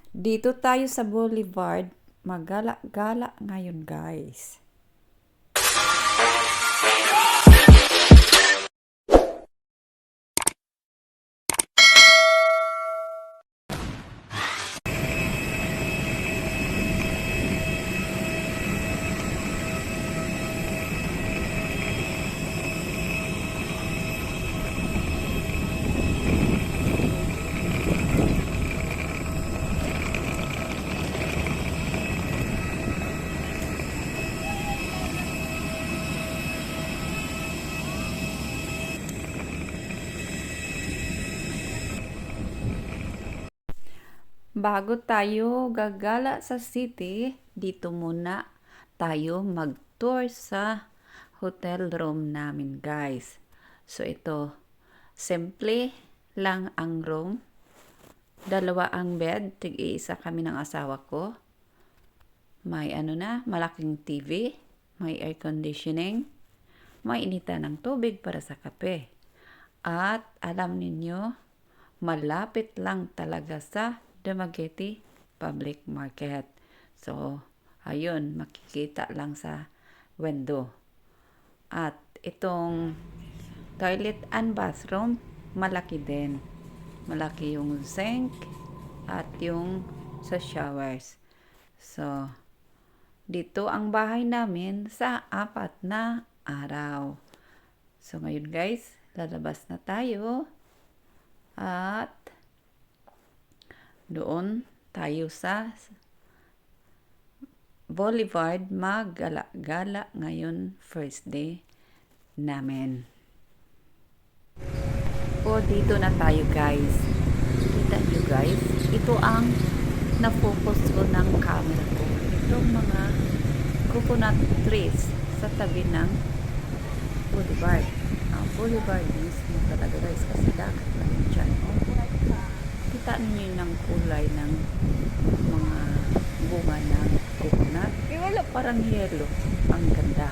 Dito tayo sa Boulevard, magala-gala ngayon guys. Bago tayo gagala sa city, dito muna tayo mag-tour sa hotel room namin guys. So ito, simple lang ang room. Dalawa ang bed, tig-iisa kami ng asawa ko. May malaking TV, may air conditioning, may initan ng tubig para sa kape. At alam ninyo, malapit lang talaga sa Dumaguete Public Market. So, ayun, makikita lang sa window. At itong toilet and bathroom, malaki din. Malaki yung sink at yung sa showers. So, dito ang bahay namin sa 4 na araw. So, ngayon guys, lalabas na tayo. At doon tayo sa Boulevard maggala-gala ngayon first day namin. O dito na tayo guys. Kita nyo guys, ito ang na-focus ko ng camera ko. Itong mga coconut trees sa tabi ng Boulevard. Ang Boulevard mismo talaga guys kasi dagat na yun dyan. Kita ninyo ng kulay ng mga bunga ng coconut. Parang yellow. Ang ganda.